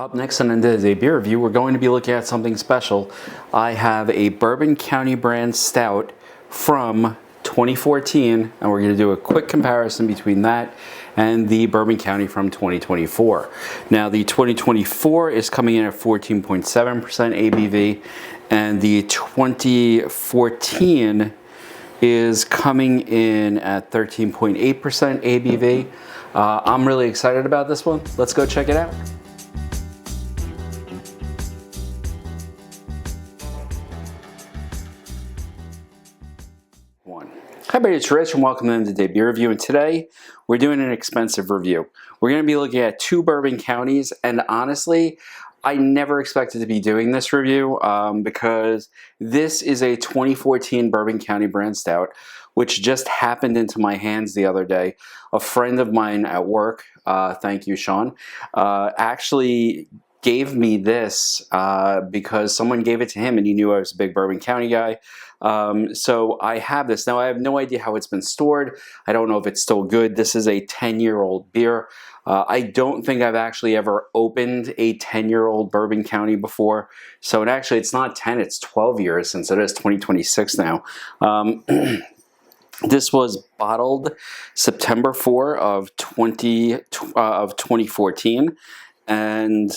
Up next on today's beer review, we're going to be looking at something special. I have a Bourbon County brand stout from 2014, and we're going to do a quick comparison between that and the Bourbon County from 2024. Now, the 2024 is coming in at 14.7% ABV, and the 2014 is coming in at 13.8% ABV. I'm really excited about this one. Let's go check it out. Hi everybody, it's Rich and welcome to today's beer review, and today we're doing an expensive review. We're going to be looking at two bourbon counties, and honestly, I never expected to be doing this review because this is a 2014 Bourbon County brand stout, which just happened into my hands the other day. A friend of mine at work, thank you Sean, actually gave me this because someone gave it to him and he knew I was a big Bourbon County guy. So I have this. Now I have no idea how it's been stored. I don't know if it's still good. This is a 10-year-old beer. I don't think I've actually ever opened a 10-year-old Bourbon County before. So actually it's not 10, it's 12 years since it is 2026 now. This was bottled September 4 of 2014. And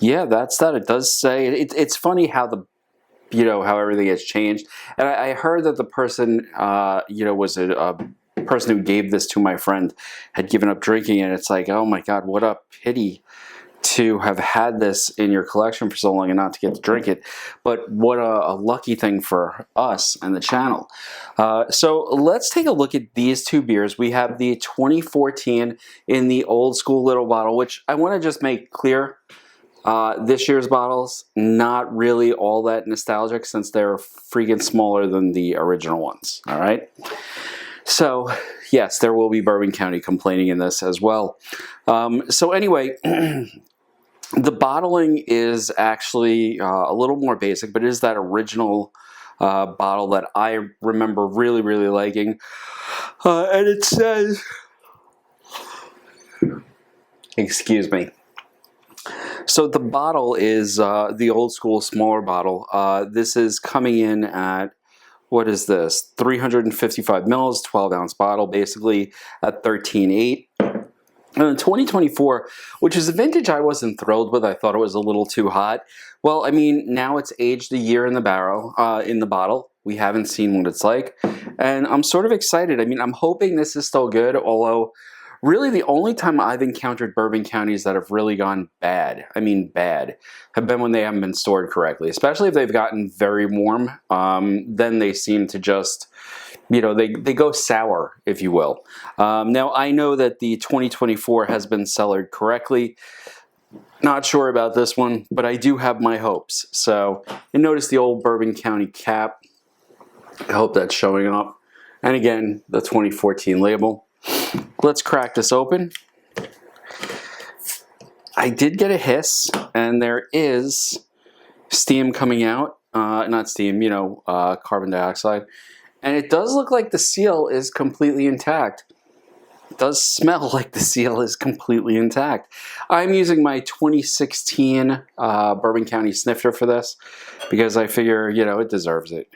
yeah, that's that. It does say, it's funny how how everything has changed. And I heard that the person, was a person who gave this to my friend had given up drinking, and it's like, oh my God, what a pity to have had this in your collection for so long and not to get to drink it. But what a lucky thing for us and the channel. So let's take a look at these two beers. We have the 2014 in the old school little bottle, which I want to just make clear. This year's bottles, not really all that nostalgic since they're freaking smaller than the original ones, all right? So, yes, there will be Bourbon County complaining in this as well. So anyway, the bottling is actually a little more basic, but it is that original bottle that I remember really, really liking. And it says, excuse me. So the bottle is the old school smaller bottle. This is coming in at, what is this? 355 mils, 12 ounce bottle, basically at 13.8. And in 2024, which is a vintage I wasn't thrilled with. I thought it was a little too hot. Well, I mean, now it's aged a year in the barrel, in the bottle. We haven't seen what it's like. And I'm sort of excited. I mean, I'm hoping this is still good, although really the only time I've encountered bourbon counties that have really gone bad, I mean bad, have been when they haven't been stored correctly. Especially if they've gotten very warm, then they seem to just, they go sour, if you will. Now I know that the 2024 has been cellared correctly. Not sure about this one, but I do have my hopes. So, and notice the old Bourbon County cap. I hope that's showing up. And again, the 2014 label. Let's crack this open. I did get a hiss, and there is steam coming out. Not steam, carbon dioxide. And it does look like the seal is completely intact. It does smell like the seal is completely intact. I'm using my 2016 Bourbon County snifter for this because I figure, it deserves it.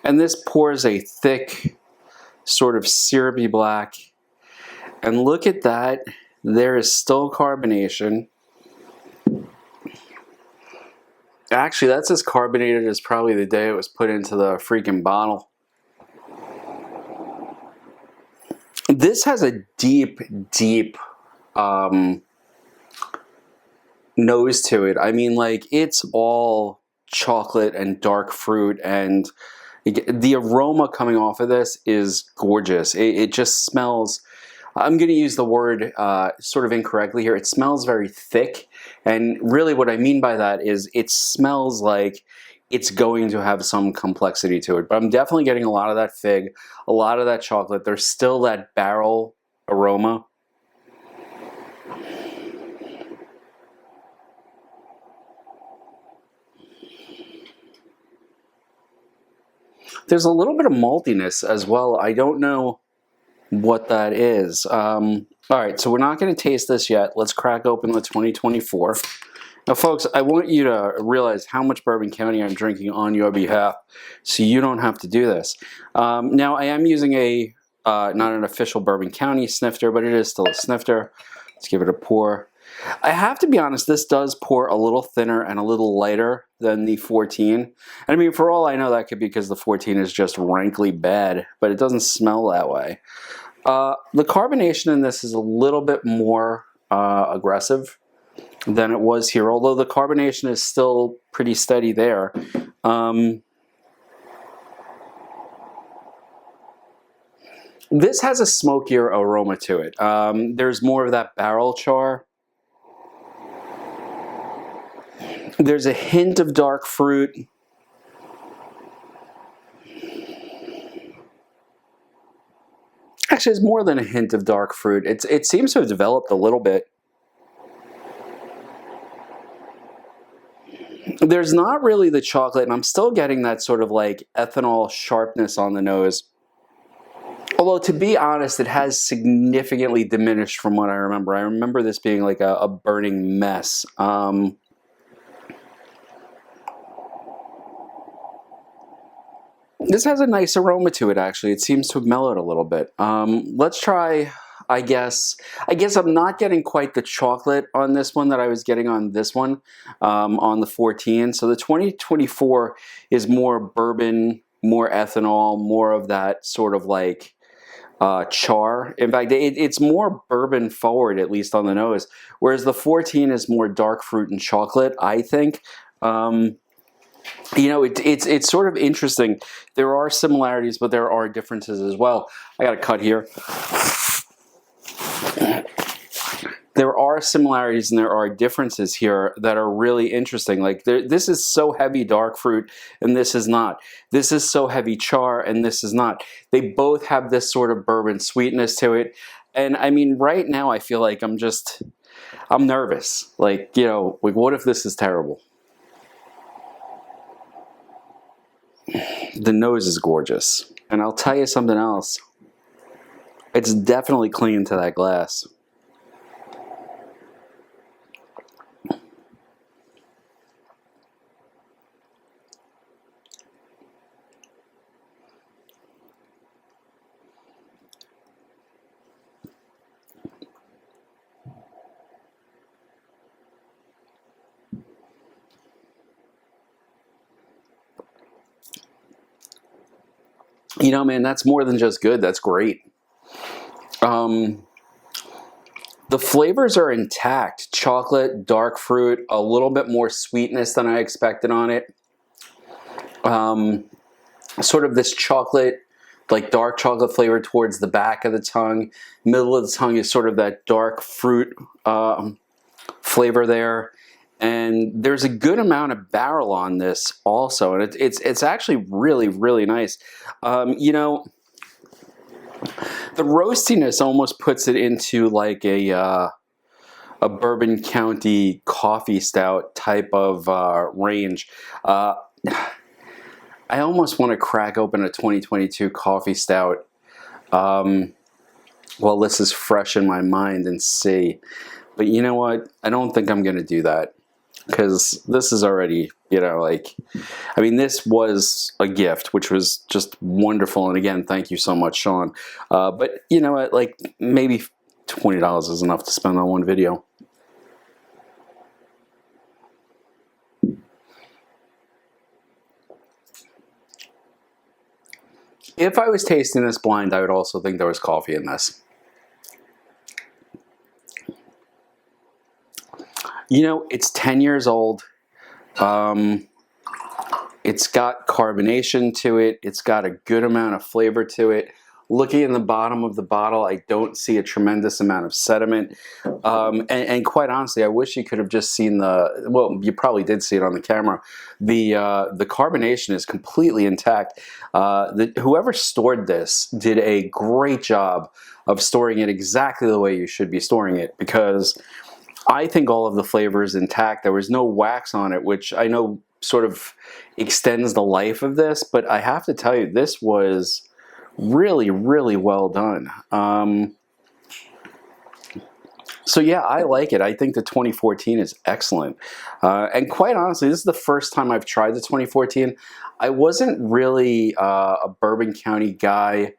And this pours a thick, sort of syrupy black. And look at that. There is still carbonation. Actually, that's as carbonated as probably the day it was put into the freaking bottle. This has a deep, deep nose to it. I mean, like, it's all chocolate and dark fruit, and the aroma coming off of this is gorgeous. It just smells, I'm going to use the word sort of incorrectly here. It smells very thick. And really what I mean by that is it smells like it's going to have some complexity to it. But I'm definitely getting a lot of that fig, a lot of that chocolate. There's still that barrel aroma. There's a little bit of maltiness as well. I don't know what that is. All right, so we're not going to taste this yet. Let's crack open the 2024. Now, folks, I want you to realize how much Bourbon County I'm drinking on your behalf, so you don't have to do this. Now, I am using a not an official Bourbon County snifter, but it is still a snifter. Let's give it a pour. I have to be honest, this does pour a little thinner and a little lighter than the 14. And I mean, for all I know, that could be because the 14 is just rankly bad, but it doesn't smell that way. The carbonation in this is a little bit more aggressive than it was here, although the carbonation is still pretty steady there. This has a smokier aroma to it. There's more of that barrel char. There's a hint of dark fruit. Actually, it's more than a hint of dark fruit. It seems to have developed a little bit. There's not really the chocolate, and I'm still getting that sort of like ethanol sharpness on the nose. Although, to be honest, it has significantly diminished from what I remember. I remember this being like a burning mess. This has a nice aroma to it, actually. It seems to have mellowed a little bit. Let's try, I guess I'm not getting quite the chocolate on this one that I was getting on this one, on the 14. So the 2024 is more bourbon, more ethanol, more of that sort of like char. In fact, it's more bourbon forward, at least on the nose, whereas the 14 is more dark fruit and chocolate, I think. You know, it's sort of interesting. There are similarities, but there are differences as well. I got to cut here. There are similarities and there are differences here that are really interesting. Like this is so heavy dark fruit and this is not. This is so heavy char and this is not. They both have this sort of bourbon sweetness to it. And I mean, right now I feel like I'm nervous. Like, you know, like what if this is terrible? The nose is gorgeous. And I'll tell you something else. It's definitely clinging to that glass. You know, man, that's more than just good. That's great. The flavors are intact. Chocolate, dark fruit, a little bit more sweetness than I expected on it. Sort of this chocolate, like dark chocolate flavor towards the back of the tongue. Middle of the tongue is sort of that dark fruit flavor there. And there's a good amount of barrel on this also, and it's actually really, really nice. You know, the roastiness almost puts it into like a Bourbon County coffee stout type of range. I almost want to crack open a 2022 coffee stout while this is fresh in my mind and see. But you know what? I don't think I'm going to do that. Because this is already, you know, like, I mean, this was a gift, which was just wonderful. And again, thank you so much, Sean. But you know what, like maybe $20 is enough to spend on one video. If I was tasting this blind, I would also think there was coffee in this. You know, it's 10 years old. It's got carbonation to it. It's got a good amount of flavor to it. Looking in the bottom of the bottle, I don't see a tremendous amount of sediment. And quite honestly, I wish you could have just seen well, you probably did see it on the camera. The carbonation is completely intact. Whoever stored this did a great job of storing it exactly the way you should be storing it, because I think all of the flavor is intact. There was no wax on it, which I know sort of extends the life of this, but I have to tell you, this was really, really well done. So yeah, I like it. I think the 2014 is excellent. And quite honestly, this is the first time I've tried the 2014. I wasn't really a Bourbon County guy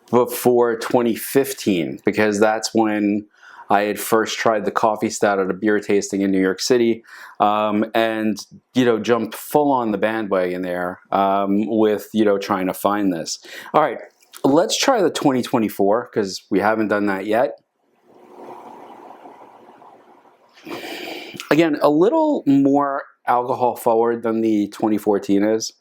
before 2015 because that's when I had first tried the coffee stout at a beer tasting in New York City, and jumped full on the bandwagon there with trying to find this. All right, let's try the 2024 because we haven't done that yet. Again, a little more alcohol forward than the 2014 is.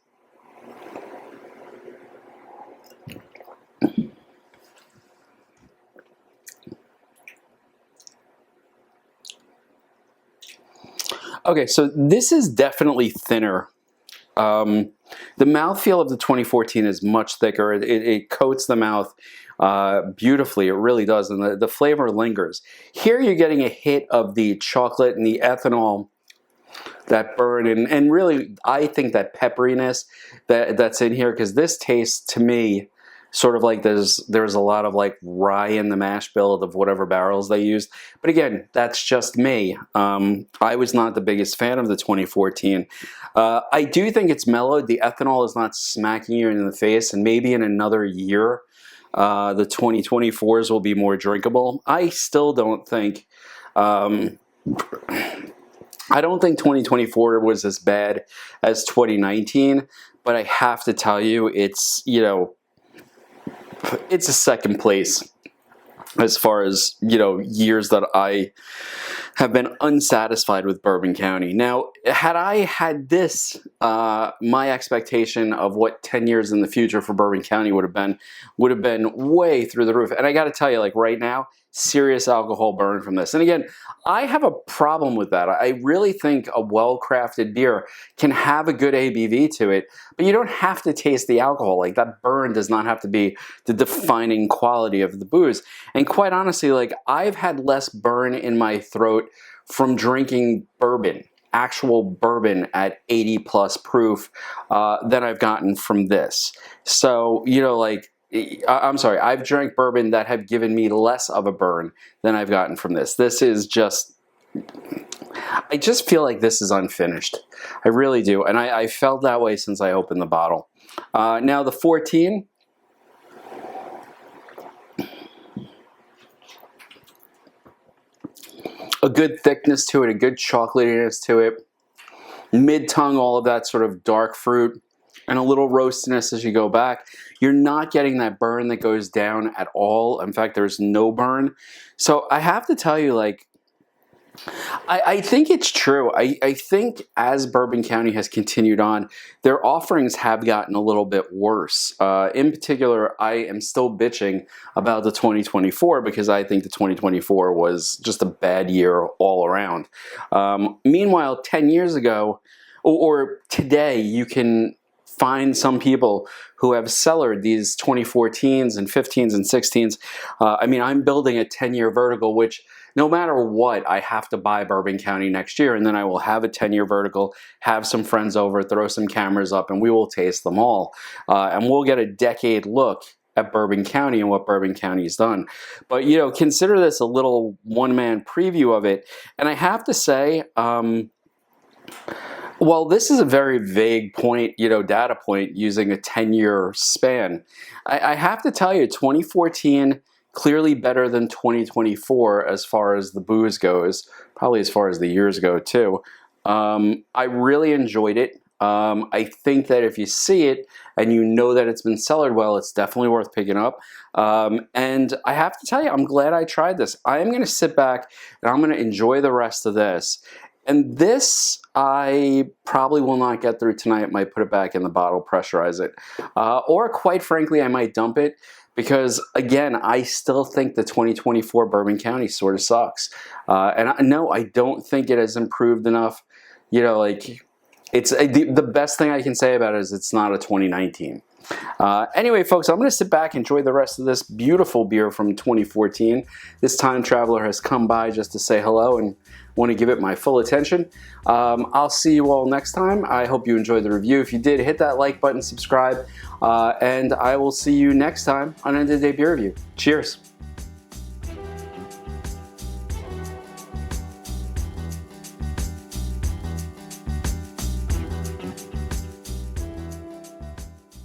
Okay, so this is definitely thinner. The mouthfeel of the 2014 is much thicker. It coats the mouth beautifully. It really does, and the flavor lingers. Here you're getting a hit of the chocolate and the ethanol, that burn, and really I think that pepperiness that's in here, because this tastes to me sort of like there's a lot of like rye in the mash bill of whatever barrels they used. But again, that's just me. I was not the biggest fan of the 2014. I do think it's mellowed. The ethanol is not smacking you in the face, and maybe in another year the 2024s will be more drinkable. I still don't think I don't think 2024 was as bad as 2019, but I have to tell you, it's it's a second place as far as years that I have been unsatisfied with Bourbon County. Now, had I had this, my expectation of what 10 years in the future for Bourbon County would have been way through the roof. And I got to tell you, like right now, serious alcohol burn from this. And again, I have a problem with that. I really think a well-crafted beer can have a good ABV to it, but you don't have to taste the alcohol. Like that burn does not have to be the defining quality of the booze. And quite honestly, like I've had less burn in my throat from drinking bourbon, actual bourbon at 80 plus proof, than I've gotten from this. So, I'm sorry, I've drank bourbon that have given me less of a burn than I've gotten from this. This is just, I just feel like this is unfinished. I really do. And I felt that way since I opened the bottle. Now the 14. A good thickness to it, a good chocolatiness to it. Mid-tongue, all of that sort of dark fruit. And a little roastiness as you go back. You're not getting that burn that goes down at all. In fact, there's no burn. So I have to tell you, like, I think it's true. I think as Bourbon County has continued on, their offerings have gotten a little bit worse. In particular, I am still bitching about the 2024 because I think the 2024 was just a bad year all around. Meanwhile, 10 years ago, or today, you can find some people who have cellared these 2014s and 15s and 16s. I mean, I'm building a 10-year vertical, which no matter what, I have to buy Bourbon County next year, and then I will have a 10-year vertical, have some friends over, throw some cameras up, and we will taste them all. And we'll get a decade look at Bourbon County and what Bourbon County's done. But, consider this a little one-man preview of it. And I have to say, well, this is a very vague point, data point using a 10-year span. I have to tell you, 2014, clearly better than 2024 as far as the booze goes, probably as far as the years go too. I really enjoyed it. I think that if you see it and you know that it's been cellared well, it's definitely worth picking up. And I have to tell you, I'm glad I tried this. I am going to sit back and I'm going to enjoy the rest of this. And this, I probably will not get through tonight. Might put it back in the bottle, pressurize it. Or quite frankly, I might dump it because, again, I still think the 2024 Bourbon County sort of sucks. And no, I don't think it has improved enough. It's the best thing I can say about it is it's not a 2019. Anyway, folks, I'm going to sit back, enjoy the rest of this beautiful beer from 2014. This time traveler has come by just to say hello and want to give it my full attention. I'll see you all next time. I hope you enjoyed the review. If you did, hit that like button, subscribe, and I will see you next time on End of the Day Beer Review. Cheers.